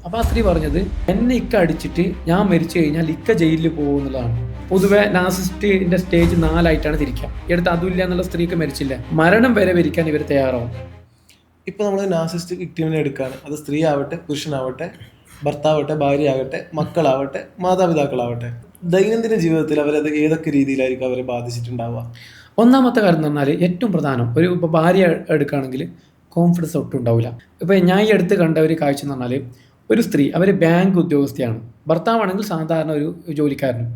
അപ്പോൾ ആ സ്ത്രീ പറഞ്ഞത്, എന്നെ ഇക്ക അടിച്ചിട്ട് ഞാൻ മരിച്ചു കഴിഞ്ഞാൽ ഇക്ക ജയിലിൽ പോകുന്നതാണ്. പൊതുവെ നാസിസ്റ്റിന്റെ സ്റ്റേജ് 4 തിരിക്കുക. ഈ അടുത്ത് അതുമില്ല എന്നുള്ള സ്ത്രീക്ക് മരിച്ചില്ല, മരണം വരെ വരിക്കാൻ ഇവർ തയ്യാറാവും. ഇപ്പൊ നമ്മൾ നാസിസ്റ്റ് വിക്ടിമിനെ എടുക്കുകയാണ്. അത് സ്ത്രീ ആവട്ടെ, പുരുഷനാവട്ടെ, ഭർത്താവട്ടെ, ഭാര്യ ആകട്ടെ, മക്കളാവട്ടെ, മാതാപിതാക്കളാവട്ടെ, ദൈനംദിന ജീവിതത്തിൽ അവരത് ഏതൊക്കെ രീതിയിലായിരിക്കും അവരെ ബാധിച്ചിട്ടുണ്ടാവുക? ഒന്നാമത്തെ കാര്യം എന്ന് പറഞ്ഞാൽ, ഏറ്റവും പ്രധാനം, ഇപ്പോൾ ഭാര്യ എടുക്കുകയാണെങ്കിൽ കോൺഫിഡൻസ് ഒട്ടും ഉണ്ടാവില്ല. ഇപ്പോൾ ഞാൻ ഈ അടുത്ത് കണ്ട ഒരു കാഴ്ച എന്ന് പറഞ്ഞാൽ, ഒരു സ്ത്രീ അവർ ബാങ്ക് ഉദ്യോഗസ്ഥയാണ്, ഭർത്താവാണെങ്കിൽ സാധാരണ ഒരു ജോലിക്കാരനും.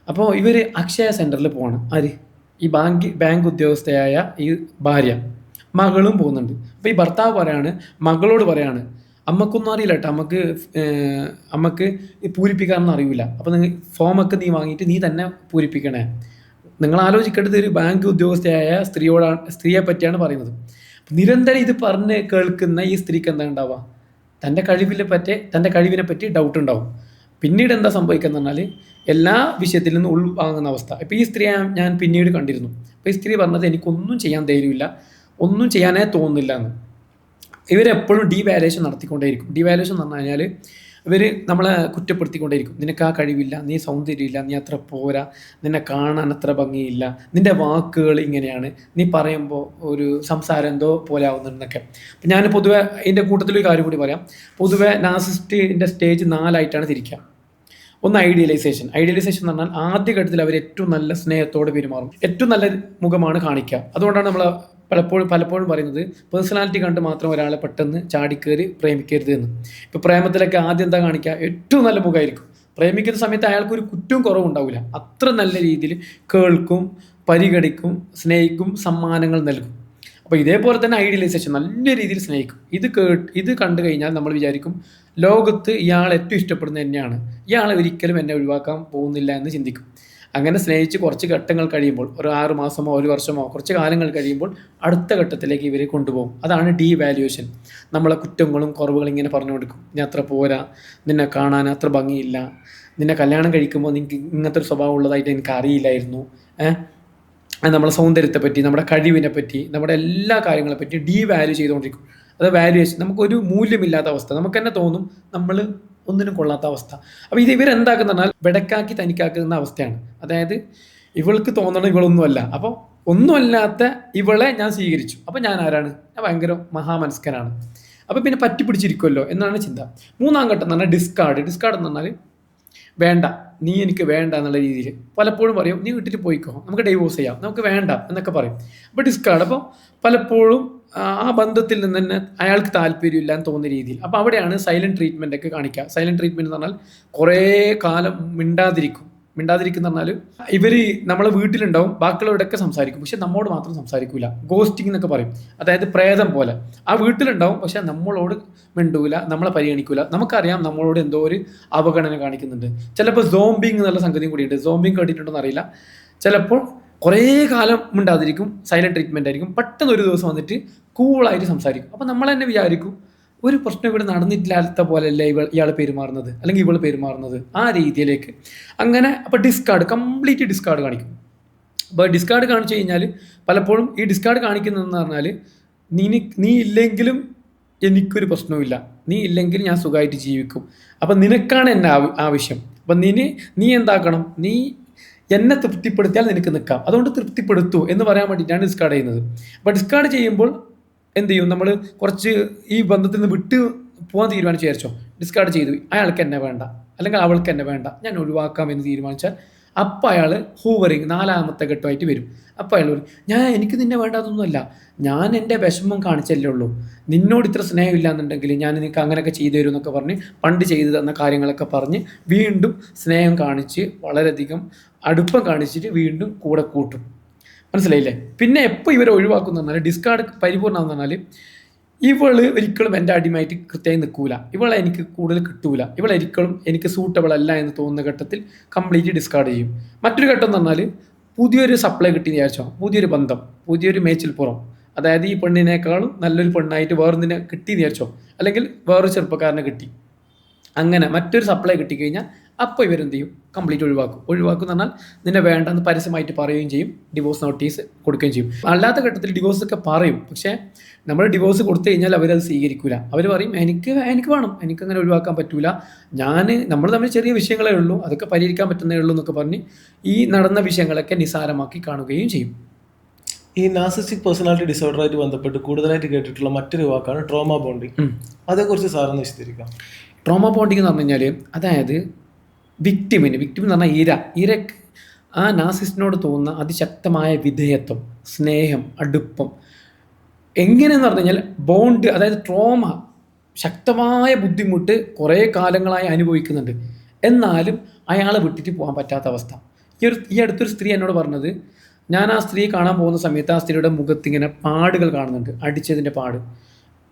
അപ്പോൾ ഇവർ അക്ഷയ സെൻറ്ററിൽ പോവാണ്. ആര്? ഈ ബാങ്ക് ഉദ്യോഗസ്ഥയായ ഈ ഭാര്യ, മകളും പോകുന്നുണ്ട്. അപ്പോൾ ഈ ഭർത്താവ് പറയാണ്, മകളോട് പറയാണ്, അമ്മക്കൊന്നും അറിയില്ല കേട്ടോ, അമ്മക്ക് പൂരിപ്പിക്കാനൊന്നും അറിയില്ല, അപ്പോൾ നിങ്ങൾ ഫോമൊക്കെ നീ വാങ്ങിയിട്ട് നീ തന്നെ പൂരിപ്പിക്കണേ. നിങ്ങൾ ആലോചിക്കേണ്ടത് ഒരു ബാങ്ക് ഉദ്യോഗസ്ഥയായ സ്ത്രീയെ പറ്റിയാണ് പറയുന്നത്. നിരന്തരം ഇത് പറഞ്ഞ് കേൾക്കുന്ന ഈ സ്ത്രീക്ക് എന്താ ഉണ്ടാവുക? തൻ്റെ കഴിവിനെ പറ്റി ഡൗട്ട് ഉണ്ടാവും. പിന്നീട് എന്താ സംഭവിക്കുക പറഞ്ഞാൽ, എല്ലാ വിഷയത്തിൽ നിന്നും ഉൾവാങ്ങുന്ന അവസ്ഥ. ഇപ്പോൾ ഈ സ്ത്രീയെ ഞാൻ പിന്നീട് കണ്ടിരുന്നു. അപ്പോൾ ഈ സ്ത്രീ പറഞ്ഞത്, എനിക്കൊന്നും ചെയ്യാൻ ധൈര്യമില്ല, ഒന്നും ചെയ്യാനേ തോന്നുന്നില്ല എന്ന്. ഇവരെപ്പോഴും ഡീവാലുവേഷൻ നടത്തിക്കൊണ്ടേയിരിക്കും. ഡീവാലുവേഷൻ എന്ന് പറഞ്ഞു കഴിഞ്ഞാൽ ഇവർ നമ്മളെ കുറ്റപ്പെടുത്തിക്കൊണ്ടേയിരിക്കും. നിനക്ക് ആ കഴിവില്ല, നീ സൗന്ദര്യമില്ല, നീ അത്ര പോരാ, നിന്നെ കാണാൻ അത്ര ഭംഗിയില്ല, നിൻ്റെ വാക്കുകൾ ഇങ്ങനെയാണ്, നീ പറയുമ്പോൾ ഒരു സംസാരം എന്തോ പോലെ ആവുന്നുണ്ടെന്നൊക്കെ. അപ്പം ഞാൻ പൊതുവെ ഇതിൻ്റെ കൂട്ടത്തിലൊരു കാര്യം കൂടി പറയാം. പൊതുവെ നാസിസ്റ്റിൻ്റെ സ്റ്റേജ് 4 തിരിക്കുക. ഒന്ന് ഐഡിയലൈസേഷൻ. ഐഡിയലൈസേഷൻ എന്ന് പറഞ്ഞാൽ, ആദ്യഘട്ടത്തിൽ അവർ ഏറ്റവും നല്ല സ്നേഹത്തോടെ പെരുമാറും, ഏറ്റവും നല്ല മുഖമാണ് കാണിക്കുക. അതുകൊണ്ടാണ് നമ്മൾ പലപ്പോഴും പറയുന്നത്, പേഴ്സണാലിറ്റി കണ്ട് മാത്രം ഒരാളെ പെട്ടെന്ന് ചാടിക്കേറി പ്രേമിക്കരുത് എന്ന്. ഇപ്പോൾ പ്രേമത്തിലൊക്കെ ആദ്യം എന്താ കാണിക്കുക? ഏറ്റവും നല്ല മുഖമായിരിക്കും. പ്രേമിക്കുന്ന സമയത്ത് അയാൾക്കൊരു കുറ്റവും കുറവുണ്ടാവില്ല. അത്ര നല്ല രീതിയിൽ കേൾക്കും, പരിഗണിക്കും, സ്നേഹിക്കും, സമ്മാനങ്ങൾ നൽകും. അപ്പോൾ ഇതേപോലെ തന്നെ ഐഡിയലൈസേഷൻ, നല്ല രീതിയിൽ സ്നേഹിക്കും. ഇത് കണ്ടു കഴിഞ്ഞാൽ നമ്മൾ വിചാരിക്കും, ലോകത്ത് ഇയാൾ ഏറ്റവും ഇഷ്ടപ്പെടുന്നത് തന്നെയാണ്, ഇയാളെ ഒരിക്കലും എന്നെ ഒഴിവാക്കാൻ പോകുന്നില്ല എന്ന് ചിന്തിക്കും. അങ്ങനെ സ്നേഹിച്ച് കുറച്ച് ഘട്ടങ്ങൾ കഴിയുമ്പോൾ, ഒരു 6 മാസമോ 1 വർഷമോ കുറച്ച് കാലങ്ങൾ കഴിയുമ്പോൾ അടുത്ത ഘട്ടത്തിലേക്ക് ഇവരെ കൊണ്ടുപോകും. അതാണ് ഡീവാലുവേഷൻ. നമ്മളെ കുറ്റങ്ങളും കുറവുകളും ഇങ്ങനെ പറഞ്ഞു കൊടുക്കും. നീ അത്ര പോരാ, നിന്നെ കാണാൻ അത്ര ഭംഗിയില്ല, നിന്നെ കല്യാണം കഴിക്കുമ്പോൾ നിങ്ങൾക്ക് ഇങ്ങനത്തെ ഒരു സ്വഭാവം ഉള്ളതായിട്ട് എനിക്ക് അറിയില്ലായിരുന്നു, നമ്മളെ സൗന്ദര്യത്തെ പറ്റി, നമ്മുടെ കഴിവിനെ പറ്റി, നമ്മുടെ എല്ലാ കാര്യങ്ങളെ പറ്റി ഡീവാല്യൂ ചെയ്തുകൊണ്ടിരിക്കും. അത് വാല്യുവേഷൻ, നമുക്കൊരു മൂല്യമില്ലാത്ത അവസ്ഥ, നമുക്ക് തന്നെ തോന്നും നമ്മൾ ഒന്നിനും കൊള്ളാത്ത അവസ്ഥ. അപ്പോൾ ഇവരെന്താക്കുന്ന പറഞ്ഞാൽ, വെടക്കാക്കി തനിക്കാക്കുന്ന അവസ്ഥയാണ്. അതായത് ഇവൾക്ക് തോന്നണം ഇവളൊന്നുമല്ല, അപ്പോൾ ഒന്നുമല്ലാത്ത ഇവളെ ഞാൻ സ്വീകരിച്ചു, അപ്പോൾ ഞാൻ ആരാണ്? ഞാൻ ഭയങ്കര മഹാമനസ്കനാണ്. അപ്പോൾ പിന്നെ പറ്റിപ്പിടിച്ചിരിക്കുമല്ലോ എന്നാണ് ചിന്ത. 3-ാം ഘട്ടം എന്ന് പറഞ്ഞാൽ ഡിസ്കാർഡ് എന്ന് പറഞ്ഞാൽ, വേണ്ട, നീ എനിക്ക് വേണ്ട എന്നുള്ള രീതിയിൽ പലപ്പോഴും പറയും, നീ വീട്ടിൽ പോയിക്കോ, നമുക്ക് ഡൈവോഴ്സ് ചെയ്യാം, നമുക്ക് വേണ്ട എന്നൊക്കെ പറയും. അപ്പോൾ ഡിസ്കാർഡ്. അപ്പോൾ പലപ്പോഴും ആ ബന്ധത്തിൽ നിന്ന് തന്നെ അയാൾക്ക് താല്പര്യമില്ല എന്ന് തോന്നുന്ന രീതിയിൽ. അപ്പോൾ അവിടെയാണ് സൈലൻറ്റ് ട്രീറ്റ്മെൻ്റ് ഒക്കെ കാണിക്കുക. സൈലൻറ്റ് ട്രീറ്റ്മെൻറ്റ് എന്ന് പറഞ്ഞാൽ, കുറേ കാലം മിണ്ടാതിരിക്കുന്ന പറഞ്ഞാൽ, ഇവർ നമ്മളെ വീട്ടിലുണ്ടാവും, ബാക്കിയുള്ളവരൊക്കെ സംസാരിക്കും, പക്ഷെ നമ്മോട് മാത്രം സംസാരിക്കൂല. ഗോസ്റ്റിംഗ് എന്നൊക്കെ പറയും. അതായത് പ്രേതം പോലെ ആ വീട്ടിലുണ്ടാവും, പക്ഷെ നമ്മളോട് മിണ്ടൂല, നമ്മളെ പരിഗണിക്കൂല. നമുക്കറിയാം നമ്മളോട് എന്തോ ഒരു അവഗണന കാണിക്കുന്നുണ്ട്. ചിലപ്പോൾ സോംബിങ് എന്നുള്ള സംഗതിയും കൂടിയുണ്ട്. സോംബിങ് കേട്ടിട്ടുണ്ടോന്ന് അറിയില്ല. ചിലപ്പോൾ കുറേ കാലം മിണ്ടാതിരിക്കും, സൈലൻറ്റ് ട്രീറ്റ്മെൻ്റ് ആയിരിക്കും, പെട്ടെന്ന് ഒരു ദിവസം വന്നിട്ട് കൂളായിട്ട് സംസാരിക്കും. അപ്പോൾ നമ്മൾ തന്നെ വിചാരിക്കും, ഒരു പ്രശ്നം ഇവിടെ നടന്നിട്ടില്ലാത്ത പോലെയല്ലേ ഇയാൾ പെരുമാറുന്നത്, അല്ലെങ്കിൽ ഇവൾ പെരുമാറുന്നത്, ആ രീതിയിലേക്ക്. അങ്ങനെ അപ്പോൾ കംപ്ലീറ്റ് ഡിസ്കാർഡ് കാണിക്കും. അപ്പോൾ ഡിസ്കാർഡ് കാണിച്ചു കഴിഞ്ഞാൽ, പലപ്പോഴും ഈ ഡിസ്കാർഡ് കാണിക്കുന്നതെന്ന് പറഞ്ഞാൽ, നീ ഇല്ലെങ്കിലും എനിക്കൊരു പ്രശ്നവുമില്ല, നീ ഇല്ലെങ്കിൽ ഞാൻ സുഖമായിട്ട് ജീവിക്കും, അപ്പം നിനക്കാണ് എന്നെ ആവശ്യം, അപ്പം നീ എന്താക്കണം, നീ എന്നെ തൃപ്തിപ്പെടുത്തിയാൽ നിനക്ക് നിൽക്കാം, അതുകൊണ്ട് തൃപ്തിപ്പെടുത്തൂ എന്ന് പറയാൻ വേണ്ടിയിട്ടാണ് ഡിസ്കാർഡ് ചെയ്യുന്നത്. അപ്പോൾ ഡിസ്കാർഡ് ചെയ്യുമ്പോൾ എന്ത് ചെയ്യും? നമ്മൾ കുറച്ച് ഈ ബന്ധത്തിൽ നിന്ന് വിട്ട് പോകാൻ തീരുമാനിച്ച് വിചാരിച്ചോ, ഡിസ്കാർഡ് ചെയ്തു, അയാൾക്ക് എന്നെ വേണ്ട, അല്ലെങ്കിൽ അവൾക്ക് എന്നെ വേണ്ട, ഞാൻ ഒഴിവാക്കാം എന്ന് തീരുമാനിച്ചാൽ, അപ്പോൾ അയാൾ ഹൂവറിങ് 4-ാമത്തെ ഘട്ടമായിട്ട് വരും. അപ്പോൾ അയാൾ പറയും, എനിക്ക് നിന്നെ വേണ്ടാതൊന്നുമല്ല, ഞാൻ എൻ്റെ വിഷമം കാണിച്ചല്ലേ ഉള്ളൂ, നിന്നോട് ഇത്ര സ്നേഹമില്ല എന്നുണ്ടെങ്കിൽ ഞാൻ നിനക്ക് അങ്ങനെയൊക്കെ ചെയ്തു തരും എന്നൊക്കെ പറഞ്ഞ്, പണ്ട് ചെയ്തു തന്ന കാര്യങ്ങളൊക്കെ പറഞ്ഞ് വീണ്ടും സ്നേഹം കാണിച്ച്, വളരെയധികം അടുപ്പം കാണിച്ചിട്ട് വീണ്ടും കൂടെ കൂട്ടും. മനസ്സിലായില്ലേ? പിന്നെ എപ്പോൾ ഇവരെ ഒഴിവാക്കുന്ന പറഞ്ഞാൽ, ഡിസ്കാർഡ് പരിപൂർണ്ണമെന്ന് പറഞ്ഞാൽ, ഇവൾ ഒരിക്കലും എൻ്റെ അടിമയായിട്ട് കൃത്യമായി നിൽക്കൂല, ഇവളെ എനിക്ക് കൂടുതൽ കിട്ടൂല, ഇവളൊരിക്കലും എനിക്ക് സൂട്ടബിൾ അല്ല എന്ന് തോന്നുന്ന ഘട്ടത്തിൽ കംപ്ലീറ്റ് ഡിസ്കാർഡ് ചെയ്യും. മറ്റൊരു ഘട്ടം എന്ന് പറഞ്ഞാൽ, പുതിയൊരു സപ്ലൈ കിട്ടി വിചാരിച്ചോ, പുതിയൊരു ബന്ധം, പുതിയൊരു മേച്ചിൽപ്പുറം, അതായത് ഈ പെണ്ണിനേക്കാളും നല്ലൊരു പെണ്ണായിട്ട് വേറൊന്നിനെ കിട്ടി വിചാരിച്ചോ, അല്ലെങ്കിൽ വേറൊരു ചെറുപ്പക്കാരനെ കിട്ടി. അങ്ങനെ മറ്റൊരു സപ്ലൈ കിട്ടിക്കഴിഞ്ഞാൽ അപ്പോൾ ഇവരെന്ത് ചെയ്യും, കംപ്ലീറ്റ് ഒഴിവാക്കും എന്ന് പറഞ്ഞാൽ നിന്നെ വേണ്ടെന്ന് പരസ്യമായിട്ട് പറയുകയും ചെയ്യും, ഡിവോഴ്സ് നോട്ടീസ് കൊടുക്കുകയും ചെയ്യും. അല്ലാത്ത ഘട്ടത്തിൽ ഡിവോഴ്സ് ഒക്കെ പറയും, പക്ഷേ നമ്മൾ ഡിവോഴ്സ് കൊടുത്തു കഴിഞ്ഞാൽ അവരത് സ്വീകരിക്കില്ല. അവർ പറയും എനിക്ക് വേണം, എനിക്കങ്ങനെ ഒഴിവാക്കാൻ പറ്റൂല, നമ്മൾ തമ്മിൽ ചെറിയ വിഷയങ്ങളേ ഉള്ളൂ, അതൊക്കെ പരിഹരിക്കാൻ പറ്റുന്നേ ഉള്ളൂ എന്നൊക്കെ പറഞ്ഞ് ഈ നടന്ന വിഷയങ്ങളൊക്കെ നിസ്സാരമാക്കി കാണുകയും ചെയ്യും. ഈ നാർസിസ്റ്റിക് പേഴ്സണാലിറ്റി ഡിസോർഡറായിട്ട് ബന്ധപ്പെട്ട് കൂടുതലായിട്ട് കേട്ടിട്ടുള്ള മറ്റൊരു വാക്കാണ് ട്രോമ ബോണ്ടിങ്. അതേക്കുറിച്ച് സാറൊന്ന് വിശദീകരിക്കാം. ട്രോമ ബോണ്ടിങ് എന്ന് പറഞ്ഞു കഴിഞ്ഞാൽ, അതായത് വിക്ടിം എന്ന് പറഞ്ഞാൽ ഇരക്ക് ആ നാർസിസ്റ്റിനോട് തോന്നുന്ന അതിശക്തമായ വിധേയത്വം, സ്നേഹം, അടുപ്പം. എങ്ങനെയെന്ന് പറഞ്ഞു കഴിഞ്ഞാൽ ബോണ്ട്, അതായത് ട്രോമ, ശക്തമായ ബുദ്ധിമുട്ട് കുറേ കാലങ്ങളായി അനുഭവിക്കുന്നുണ്ട്, എന്നാലും അയാളെ വിട്ടിട്ട് പോകാൻ പറ്റാത്ത അവസ്ഥ. ഈ അടുത്തൊരു സ്ത്രീ എന്നോട് പറഞ്ഞത്, ഞാൻ ആ സ്ത്രീ കാണാൻ പോകുന്ന സമയത്ത് ആ സ്ത്രീയുടെ മുഖത്ത് ഇങ്ങനെ പാടുകൾ കാണുന്നുണ്ട്, അടിച്ചതിൻ്റെ പാട്.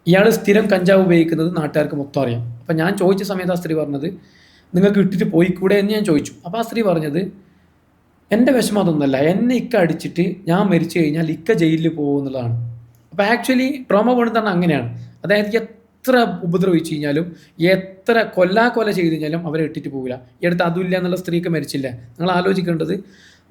ഇയാൾ സ്ഥിരം കഞ്ചാവ് ഉപയോഗിക്കുന്നത് നാട്ടുകാർക്ക് മൊത്തം അറിയാം. അപ്പം ഞാൻ ചോദിച്ച സമയത്ത് ആ സ്ത്രീ പറഞ്ഞത്, നിങ്ങൾക്ക് ഇട്ടിട്ട് പോയിക്കൂടെ എന്ന് ഞാൻ ചോദിച്ചു. അപ്പോൾ ആ സ്ത്രീ പറഞ്ഞത്, എൻ്റെ വിഷമം അതൊന്നുമല്ല, എന്നെ ഇക്ക അടിച്ചിട്ട് ഞാൻ മരിച്ചു കഴിഞ്ഞാൽ ഇക്ക ജയിലിൽ പോകും എന്നുള്ളതാണ്. അപ്പോൾ ആക്ച്വലി ട്രോമ ബോണ്ട് തന്നെ അങ്ങനെയാണ്. അതായത് എത്ര ഉപദ്രവിച്ചു കഴിഞ്ഞാലും, എത്ര കൊല ചെയ്ത് കഴിഞ്ഞാലും അവരെ ഇട്ടിട്ട് പോകില്ല. ഈ അടുത്ത് അതുമില്ല എന്നുള്ള സ്ത്രീക്ക് മരിച്ചില്ല. നിങ്ങൾ ആലോചിക്കേണ്ടത്,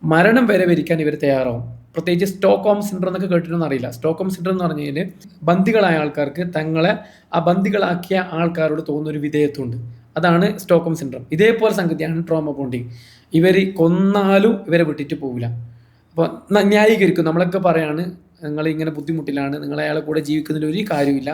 മരണം വരെ വരിക്കാൻ ഇവർ തയ്യാറാവും. പ്രത്യേകിച്ച് സ്റ്റോക്ക്ഹോം സിൻഡ്രോം എന്നൊക്കെ കേട്ടിട്ടൊന്നും അറിയില്ല. സ്റ്റോക്ക്ഹോം സിൻഡ്രോം എന്ന് പറഞ്ഞു കഴിഞ്ഞാൽ ബന്ദികളായ ആൾക്കാർക്ക് തങ്ങളെ ആ ബന്ദികളാക്കിയ ആൾക്കാരോട് തോന്നുന്നൊരു വിധേയത്വമുണ്ട്. അതാണ് സ്റ്റോക്ക്ഹോം സിൻഡ്രോം. ഇതേപോലെ സംഗതിയാണ് ട്രോമ ബോണ്ടിങ്. ഇവർ കൊന്നാലും ഇവരെ വിട്ടിട്ട് പോകില്ല. അപ്പോൾ ന്യായീകരിക്കും. നമ്മളൊക്കെ പറയാണ്, നിങ്ങൾ ഇങ്ങനെ ബുദ്ധിമുട്ടിലാണ്, നിങ്ങൾ അയാളെ കൂടെ ജീവിക്കുന്നതിൽ ഒരു കാര്യമില്ല,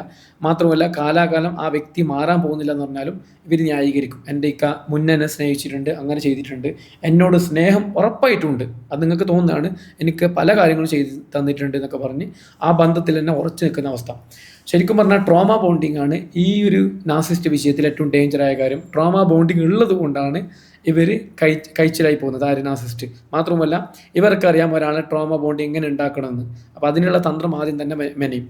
മാത്രമല്ല കാലാകാലം ആ വ്യക്തി മാറാൻ പോകുന്നില്ല എന്ന് പറഞ്ഞാലും ഇവർ ന്യായീകരിക്കും. എൻ്റെ ഇക്ക മുന്നേ എന്നെ സ്നേഹിച്ചിട്ടുണ്ട്, അങ്ങനെ ചെയ്തിട്ടുണ്ട്, എന്നോട് സ്നേഹം ഉറപ്പായിട്ടുണ്ട്, അത് നിങ്ങൾക്ക് തോന്നുന്നതാണ്, എനിക്ക് പല കാര്യങ്ങളും ചെയ്ത് തന്നിട്ടുണ്ട് എന്നൊക്കെ പറഞ്ഞ് ആ ബന്ധത്തിൽ തന്നെ ഉറച്ചു നിൽക്കുന്ന അവസ്ഥ. ശരിക്കും പറഞ്ഞാൽ ട്രോമ ബോണ്ടിങ് ആണ് ഈ ഒരു നാർസിസ്റ്റ് വിഷയത്തിൽ ഏറ്റവും ഡേഞ്ചറായ കാര്യം. ട്രോമ ബോണ്ടിങ് ഉള്ളത് കൊണ്ടാണ് ഇവർ കഴിച്ചിലായി പോകുന്നത്, ആര് നാർസിസ്റ്റ്. മാത്രമല്ല ഇവർക്കറിയാം ഒരാളെ ട്രോമ ബോണ്ടിങ് എങ്ങനെ ഉണ്ടാക്കണമെന്ന്. അപ്പോൾ അതിനുള്ള തന്ത്രം ആദ്യം തന്നെ മെനയും.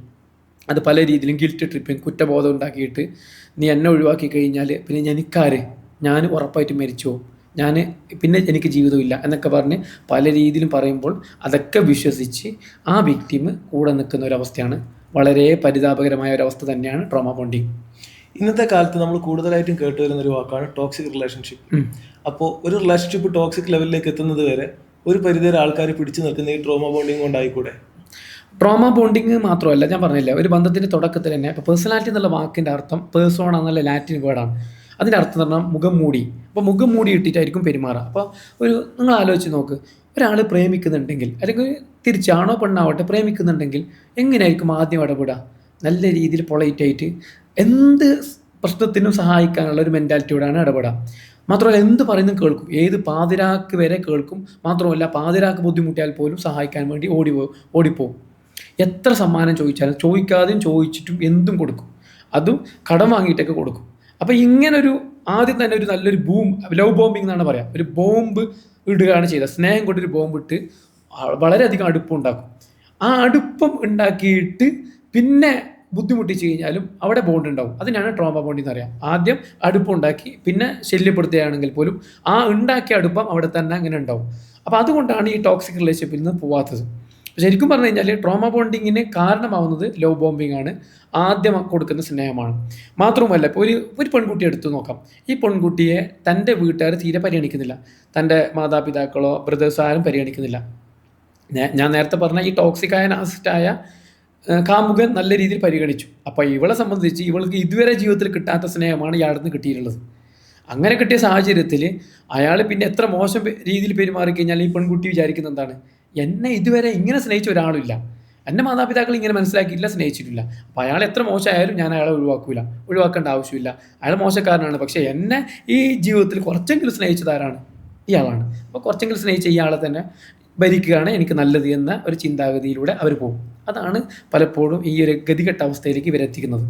അത് പല രീതിയിലും ഗിൽറ്റ് ട്രിപ്പിങ്, കുറ്റബോധം ഉണ്ടാക്കിയിട്ട്, നീ എന്നെ ഒഴിവാക്കി കഴിഞ്ഞാൽ പിന്നെ ഞാൻ ഉറപ്പായിട്ട് മരിച്ചോ, പിന്നെ എനിക്ക് ജീവിതമില്ല എന്നൊക്കെ പറഞ്ഞ് പല രീതിയിലും പറയുമ്പോൾ അതൊക്കെ വിശ്വസിച്ച് ആ വിക്ടിം കൂടെ നിൽക്കുന്ന ഒരവസ്ഥയാണ്. വളരെ പരിതാപകരമായ ഒരവസ്ഥ തന്നെയാണ് ട്രോമ ബോണ്ടിങ്. ഇന്നത്തെ കാലത്ത് നമ്മൾ കൂടുതലായിട്ടും കേട്ടുവരുന്ന ഒരു വാക്കാണ് ടോക്സിക് റിലേഷൻഷിപ്പ്. അപ്പോൾ ഒരു റിലേഷൻഷിപ്പ് ടോക്സിക് ലെവലിലേക്ക് എത്തുന്നത് വരെ ഒരു പരിധിവരെ ആൾക്കാർ പിടിച്ചു നിൽക്കുന്ന ഈ ട്രോമ ബോണ്ടിങ് കൊണ്ടായിക്കൂടെ? ട്രോമ ബോണ്ടിങ് മാത്രമല്ല, ഞാൻ പറഞ്ഞില്ല, ഒരു ബന്ധത്തിൻ്റെ തുടക്കത്തിൽ തന്നെ ഇപ്പോൾ പേഴ്സണാലിറ്റി എന്നുള്ള വാക്കിൻ്റെ അർത്ഥം പേഴ്സോണ എന്നുള്ള ലാറ്റിൻ വേർഡാണ്. അതിൻ്റെ അർത്ഥം എന്ന് പറഞ്ഞാൽ മുഖം മൂടി. അപ്പോൾ മുഖം മൂടി ഇട്ടിട്ടായിരിക്കും പെരുമാറുക. അപ്പോൾ നിങ്ങൾ ആലോചിച്ച് നോക്ക്, ഒരാൾ പ്രേമിക്കുന്നുണ്ടെങ്കിൽ, അല്ലെങ്കിൽ തിരിച്ചാണോ പെണ്ണാവട്ടെ പ്രേമിക്കുന്നുണ്ടെങ്കിൽ എങ്ങനെയായിരിക്കും ആദ്യം ഇടപെടുക? നല്ല രീതിയിൽ പൊളൈറ്റായിട്ട് എന്ത് പ്രശ്നത്തിനും സഹായിക്കാനുള്ള ഒരു മെൻറ്റാലിറ്റിയോടാണ് ഇടപെടുക. മാത്രമല്ല എന്ത് പറയുന്നതും കേൾക്കും, ഏത് പാതിരാക്ക് വരെ കേൾക്കും. മാത്രമല്ല പാതിരാക്ക് ബുദ്ധിമുട്ടിയാൽ പോലും സഹായിക്കാൻ വേണ്ടി ഓടിപ്പോവും. എത്ര സമ്മാനം ചോദിച്ചാലും ചോദിക്കാതെയും ചോദിച്ചിട്ടും എന്തും കൊടുക്കും, അതും കടം വാങ്ങിയിട്ടൊക്കെ കൊടുക്കും. അപ്പോൾ ഇങ്ങനൊരു ആദ്യം തന്നെ ഒരു നല്ലൊരു ലവ് ബോംബിംഗ് എന്നാണ് പറയാം, ഒരു ബോംബ് ഇടുകയാണ് ചെയ്തത്. സ്നേഹം കൊണ്ടൊരു ബോംബ് ഇട്ട് വളരെയധികം അടുപ്പം ഉണ്ടാക്കും. ആ അടുപ്പം ഉണ്ടാക്കിയിട്ട് പിന്നെ ബുദ്ധിമുട്ടിച്ച് കഴിഞ്ഞാലും അവിടെ ബോണ്ട് ഉണ്ടാവും. അതിനാണ് ട്രോമ ബോണ്ടിങ് എന്ന് പറയാം. ആദ്യം അടുപ്പം ഉണ്ടാക്കി പിന്നെ ശല്യപ്പെടുത്തുകയാണെങ്കിൽ പോലും ആ ഉണ്ടാക്കിയ അടുപ്പം അവിടെ തന്നെ അങ്ങനെ ഉണ്ടാവും. അപ്പോൾ അതുകൊണ്ടാണ് ഈ ടോക്സിക് റിലേഷൻഷിപ്പിൽ നിന്ന് പോവാത്തത്. ശരിക്കും പറഞ്ഞു കഴിഞ്ഞാൽ ട്രോമ ബോണ്ടിങ്ങിന് കാരണമാവുന്നത് ലവ് ബോംബിംഗ് ആണ്. ആദ്യം കൊടുക്കുന്ന സ്നേഹമാണ്. മാത്രവുമല്ല, ഇപ്പോൾ ഒരു പെൺകുട്ടി എടുത്തു നോക്കാം. ഈ പെൺകുട്ടിയെ തൻ്റെ വീട്ടുകാർ തീരെ പരിഗണിക്കുന്നില്ല, തൻ്റെ മാതാപിതാക്കളോ ബ്രദേഴ്സോ ആരും പരിഗണിക്കുന്നില്ല. ഞാൻ നേരത്തെ പറഞ്ഞ ഈ ടോക്സിക്കായ നാർസിസ്റ്റായ കാമുകൻ നല്ല രീതിയിൽ പരിഗണിച്ചു. അപ്പോൾ ഇവളെ സംബന്ധിച്ച് ഇവൾക്ക് ഇതുവരെ ജീവിതത്തിൽ കിട്ടാത്ത സ്നേഹമാണ് ഇയാളിൽ നിന്ന് കിട്ടിയിട്ടുള്ളത്. അങ്ങനെ കിട്ടിയ സാഹചര്യത്തിൽ അയാൾ പിന്നെ എത്ര മോശം രീതിയിൽ പെരുമാറിക്കഴിഞ്ഞാൽ ഈ പെൺകുട്ടി വിചാരിക്കുന്നത് എന്താണ്, എന്നെ ഇതുവരെ ഇങ്ങനെ സ്നേഹിച്ച ഒരാളില്ല, എൻ്റെ മാതാപിതാക്കൾ ഇങ്ങനെ മനസ്സിലാക്കിയില്ല, സ്നേഹിച്ചിട്ടില്ല. അപ്പോൾ അയാൾ എത്ര മോശമായാലും ഞാൻ അയാളെ ഒഴിവാക്കേണ്ട ആവശ്യമില്ല, അയാൾ മോശക്കാരനാണ്. പക്ഷേ എന്നെ ഈ ജീവിതത്തിൽ കുറച്ചെങ്കിലും സ്നേഹിച്ചതാരാണ്? ഇയാളാണ്. അപ്പോൾ കുറച്ചെങ്കിലും സ്നേഹിച്ച ഇയാളെ തന്നെ ഭരിക്കുകയാണ് എനിക്ക് നല്ലത് എന്ന ഒരു ചിന്താഗതിയിലൂടെ അവർ പോകും. അതാണ് പലപ്പോഴും ഈ ഒരു ഗതികെട്ട അവസ്ഥയിലേക്ക് ഇവരെത്തിക്കുന്നത്.